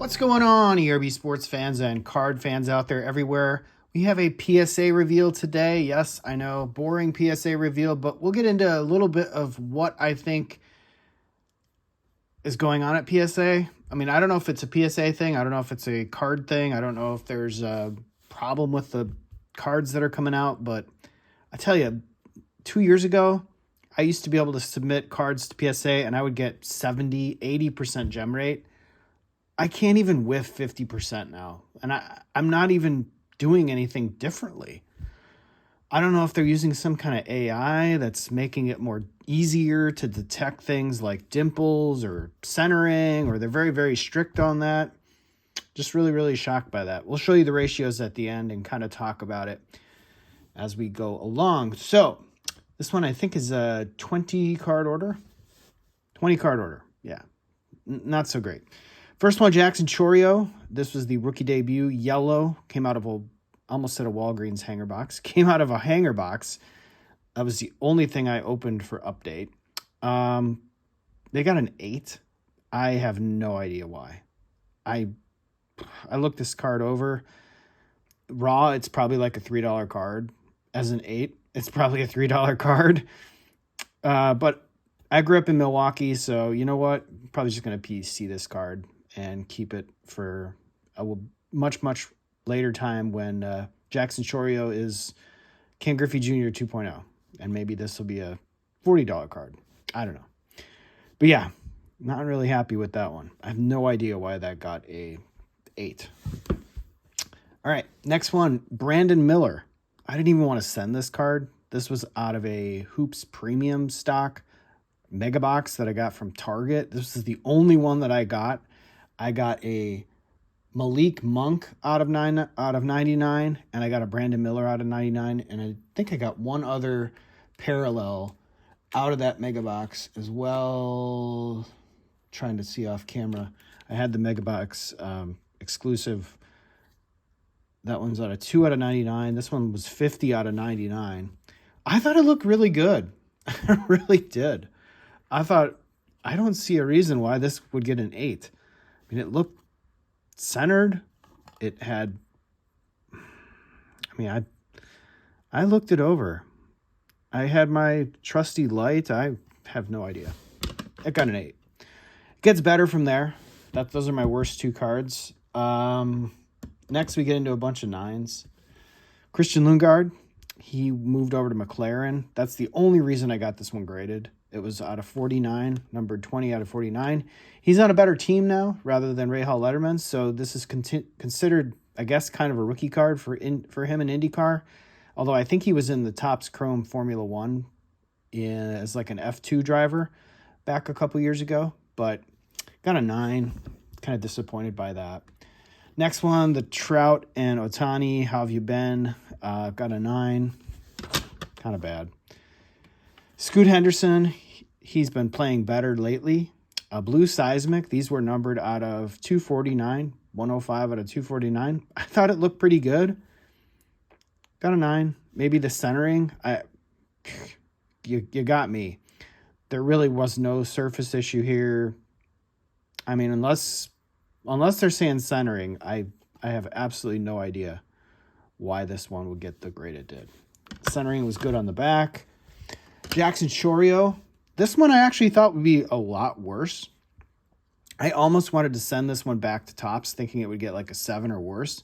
What's going on, ERB sports fans and card fans out there everywhere? We have a PSA reveal today. Yes, I know, boring PSA reveal, but we'll get into a little bit of what I think is going on at PSA. I mean, I don't know if it's a PSA thing. I don't know if it's a card thing. I don't know if there's a problem with the cards that are coming out, but I tell you, 2 years ago, I used to be able to submit cards to PSA and I would get 70, 80% gem rate. I can't even whiff 50% now. And I'm not even doing anything differently. I don't know if they're using some kind of AI that's making it more easier to detect things like dimples or centering, or they're very, very strict on that. Just really, really shocked by that. We'll show you the ratios at the end and kind of talk about it as we go along. So this one I think is a 20 card order. 20 card order. Yeah. Not so great. First one, Jackson Chorio. This was the rookie debut. Yellow. Came out of almost said a Walgreens hanger box. Came out of a hanger box. That was the only thing I opened for update. They got an 8. I have no idea why. I looked this card over. Raw, it's probably like a $3 card. As an 8, it's probably a $3 card. But I grew up in Milwaukee, so you know what? Probably just going to PC this card and keep it for a much, much later time when Jackson Chorio is Ken Griffey Jr. 2.0. And maybe this will be a $40 card. I don't know. But yeah, not really happy with that one. I have no idea why that got a 8. All right, next one, Brandon Miller. I didn't even want to send this card. This was out of a Hoops Premium stock mega box that I got from Target. This is the only one that I got. I got a Malik Monk out of 99, and I got a Brandon Miller out of 99, and I think I got one other parallel out of that mega box as well. Trying to see off camera. I had the mega box exclusive. That one's out of 2 out of 99. This one was 50 out of 99. I thought it looked really good. I really did. I thought, I don't see a reason why this would get an 8. I mean, it looked centered. It had, I looked it over. I had my trusty light. I have no idea. It got an 8. It gets better from there. Those are my worst 2 cards. Next, we get into a bunch of 9s. Christian Lundgaard, he moved over to McLaren. That's the only reason I got this one graded. It was out of 49, numbered 20 out of 49. He's on a better team now rather than Rahal Letterman, so this is considered, I guess, kind of a rookie card for him in IndyCar. Although I think he was in the Topps Chrome Formula One as like an F2 driver back a couple years ago, but got a 9. Kind of disappointed by that. Next one, the Trout and Otani. How have you been? Got a 9. Kind of bad. Scoot Henderson, he's been playing better lately. Blue Seismic, these were numbered out of 249, 105 out of 249. I thought it looked pretty good. Got a 9. Maybe the centering. You got me. There really was no surface issue here. I mean, unless they're saying centering, I have absolutely no idea why this one would get the grade it did. Centering was good on the back. Jackson Chorio. This one I actually thought would be a lot worse. I almost wanted to send this one back to Topps thinking it would get like a 7 or worse.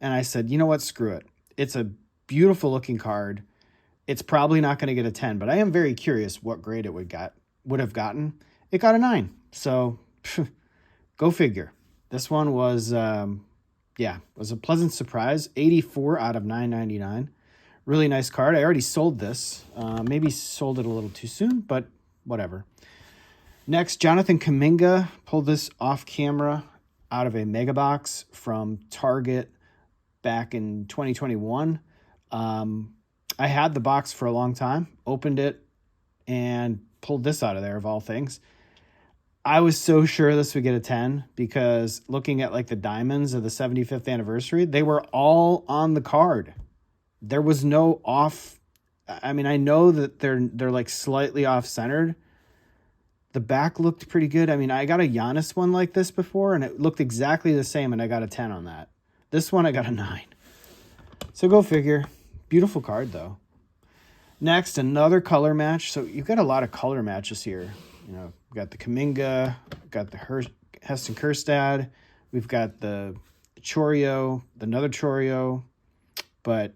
And I said, you know what? Screw it. It's a beautiful looking card. It's probably not going to get a 10, but I am very curious what grade it would have gotten. It got a 9. So go figure. This one was, was a pleasant surprise. 84 out of 999. Really nice card. I already sold this. Maybe sold it a little too soon, but whatever. Next, Jonathan Kuminga. Pulled this off camera out of a mega box from Target back in 2021. I had the box for a long time, opened it, and pulled this out of there, of all things. I was so sure this would get a 10 because looking at like the diamonds of the 75th anniversary, they were all on the card. There was no off. I mean, I know that they're like slightly off centered, The back looked pretty good. I mean, I got a Giannis one like this before, and it looked exactly the same, and I got a 10 on that. This one, I got a 9. So go figure. Beautiful card, though. Next, another color match. So you've got a lot of color matches here. You know, we've got the Kaminga, got the Heston Kjerstad, we've got the Choreo, another Choreo. But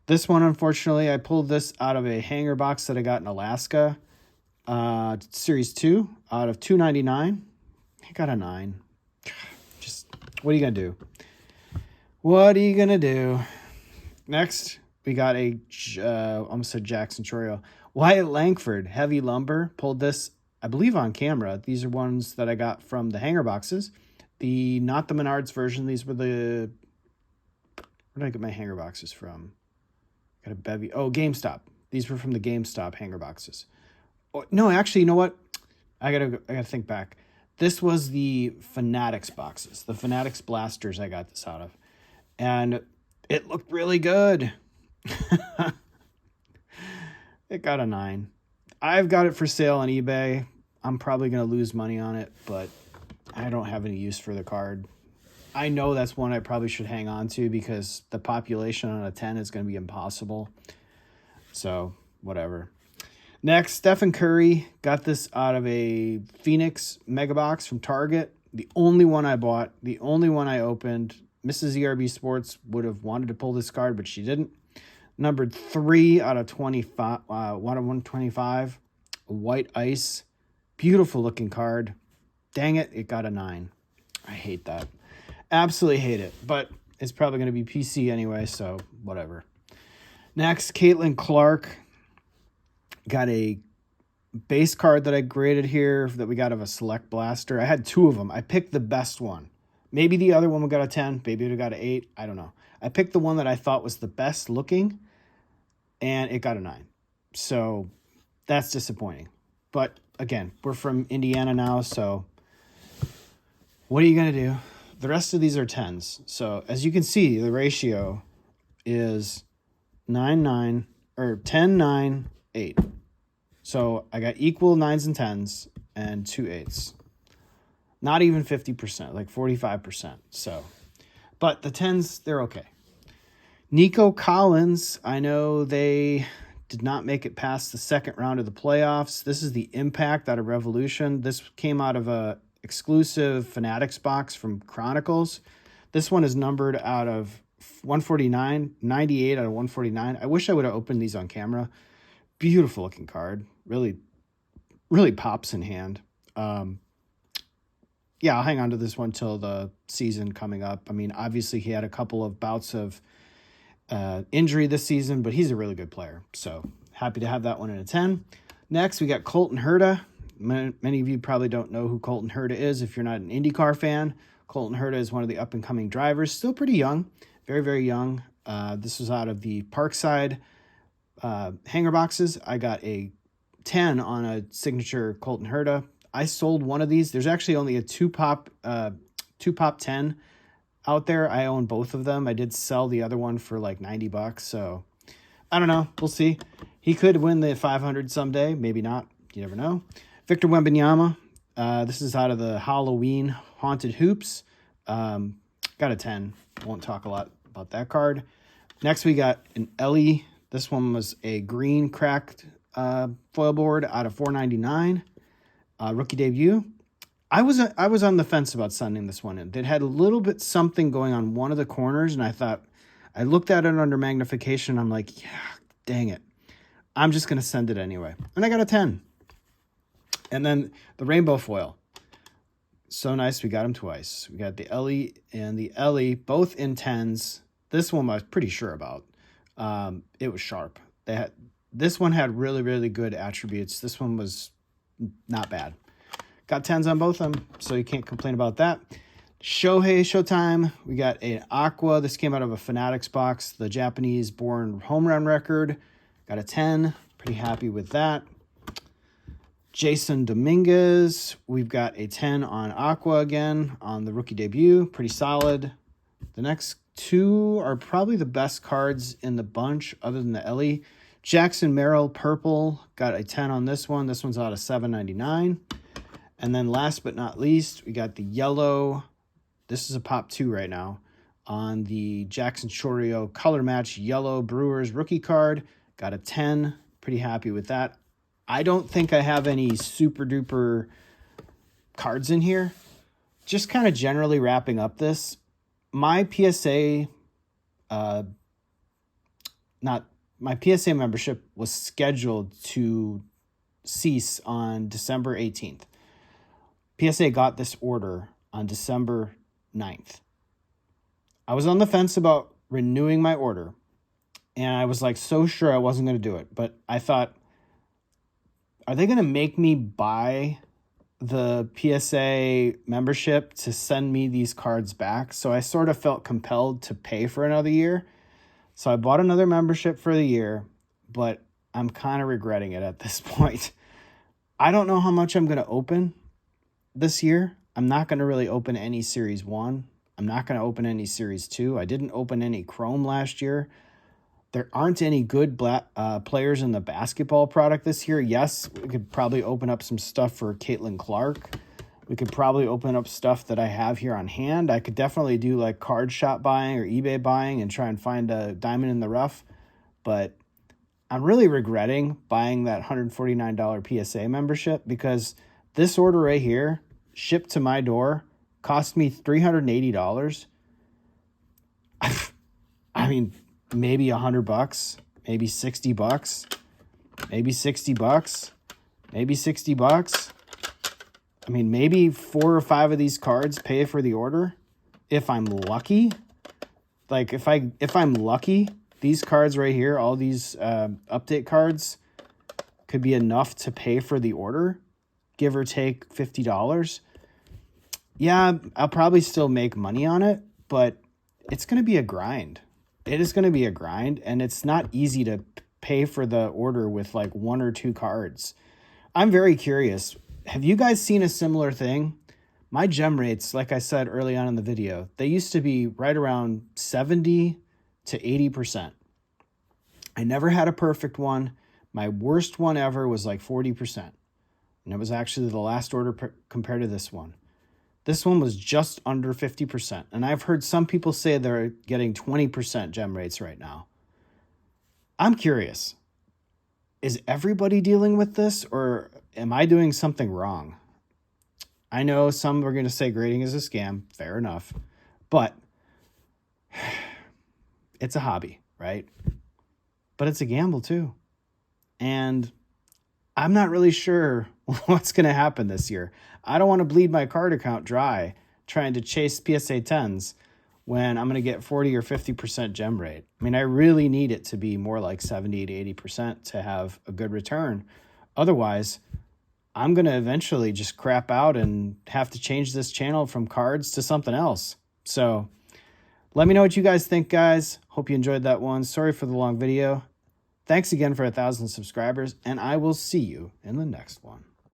this one, unfortunately, I pulled this out of a hanger box that I got in Alaska. Series 2 out of 299. I got a 9. Just, what are you going to do? What are you going to do? Next, we got a, almost said Jackson Choreo. Wyatt Langford, Heavy Lumber. Pulled this, I believe, on camera. These are ones that I got from the hanger boxes. Not the Menards version. These were the, where did I get my hanger boxes from? Got a bevy. Oh, GameStop. These were from the GameStop hanger boxes. Oh, no, actually, you know what? I gotta think back. This was the Fanatics boxes. The Fanatics blasters I got this out of. And it looked really good. It got a 9. I've got it for sale on eBay. I'm probably going to lose money on it, but I don't have any use for the card. I know that's one I probably should hang on to because the population on a 10 is going to be impossible. So, whatever. Next, Stephen Curry. Got this out of a Phoenix Mega Box from Target. The only one I bought. The only one I opened. Mrs. ERB Sports would have wanted to pull this card, but she didn't. Numbered 3 out of 25, 1 of 125. White Ice. Beautiful looking card. Dang it, it got a 9. I hate that. Absolutely hate it, but it's probably going to be PC anyway, so whatever. Next, Caitlin Clark. Got a base card that I graded here that we got of a Select Blaster. I had 2 of them. I picked the best one. Maybe the other one would got a 10. Maybe it would got an 8. I don't know. I picked the one that I thought was the best looking, and it got a 9. So that's disappointing. But again, we're from Indiana now, so what are you going to do? The rest of these are 10s. So as you can see, the ratio is 9-9 or 10-9, 8. So I got equal 9s and 10s and 2 8s. Not even 50%, like 45%. So, but the 10s, they're okay. Nico Collins, I know they did not make it past the second round of the playoffs. This is the Impact out of Revolution. This came out of a exclusive Fanatics box from Chronicles. This one is numbered out of 149, 98 out of 149. I wish I would have opened these on camera. Beautiful looking card. Really, really pops in hand. Yeah, I'll hang on to this one till the season coming up. I mean, obviously he had a couple of bouts of injury this season, but he's a really good player. So happy to have that one in a 10. Next, we got Colton Herta. Many of you probably don't know who Colton Herta is if you're not an IndyCar fan. Colton Herta is one of the up-and-coming drivers. Still pretty young. Very, very young. This was out of the Parkside hanger boxes. I got a 10 on a signature Colton Herta. I sold one of these. There's actually only a two pop 10 out there. I own both of them. I did sell the other one for like $90. So I don't know. We'll see. He could win the 500 someday. Maybe not. You never know. Victor Wembanyama. This is out of the Halloween Haunted Hoops. Got a 10. Won't talk a lot about that card. Next, we got an Ellie. This one was a green cracked foil board out of $4.99. Rookie debut. I was on the fence about sending this one in. It had a little bit something going on one of the corners, and I thought, I looked at it under magnification. I'm like, yeah, dang it. I'm just going to send it anyway. And I got a 10. And then the rainbow foil. So nice. We got them twice. We got the Ellie and the Ellie, both in 10s. This one I was pretty sure about. It was sharp. This one had really, really good attributes. This one was not bad. Got 10s on both of them, so you can't complain about that. Showtime. We got an Aqua. This came out of a Fanatics box, the Japanese-born home run record. Got a 10. Pretty happy with that. Jason Dominguez. We've got a 10 on Aqua again on the rookie debut. Pretty solid. The next 2 are probably the best cards in the bunch other than the Ellie. Jackson Merrill Purple, got a 10 on this one. This one's out of $7.99. And then last but not least, we got the yellow. This is a pop 2 right now on the Jackson Chourio color match yellow Brewers rookie card. Got a 10. Pretty happy with that. I don't think I have any super duper cards in here. Just kind of generally wrapping up this. My PSA, my PSA membership was scheduled to cease on December 18th. PSA got this order on December 9th. I was on the fence about renewing my order, and I was like so sure I wasn't going to do it. But I thought, are they going to make me buy the PSA membership to send me these cards back? So I sort of felt compelled to pay for another year. So I bought another membership for the year, but I'm kind of regretting it at this point. I don't know how much I'm going to open this year. I'm not going to really open any Series 1. I'm not going to open any Series 2. I didn't open any Chrome last year. There aren't any good players in the basketball product this year. Yes, we could probably open up some stuff for Caitlin Clark. We could probably open up stuff that I have here on hand. I could definitely do like card shop buying or eBay buying and try and find a diamond in the rough. But I'm really regretting buying that $149 PSA membership because this order right here, shipped to my door, cost me $380. I mean, maybe $100, maybe $60, maybe $60, maybe $60. I mean, maybe 4 or 5 of these cards pay for the order if I'm lucky. Like if I'm lucky, these cards right here, all these update cards could be enough to pay for the order, give or take $50. Yeah, I'll probably still make money on it, but it's going to be a grind. It is going to be a grind, and it's not easy to pay for the order with like 1 or 2 cards. I'm very curious. Have you guys seen a similar thing? My gem rates, like I said early on in the video, they used to be right around 70 to 80%. I never had a perfect one. My worst one ever was like 40%. And it was actually the last order compared to this one. This one was just under 50%. And I've heard some people say they're getting 20% gem rates right now. I'm curious. Is everybody dealing with this, or am I doing something wrong? I know some are going to say grading is a scam. Fair enough. But it's a hobby, right? But it's a gamble too. And I'm not really sure what's going to happen this year. I don't want to bleed my card account dry trying to chase PSA 10s when I'm going to get 40 or 50% gem rate. I mean, I really need it to be more like 70 to 80% to have a good return. Otherwise, I'm going to eventually just crap out and have to change this channel from cards to something else. So let me know what you guys think, guys. Hope you enjoyed that one. Sorry for the long video. Thanks again for 1,000 subscribers, and I will see you in the next one.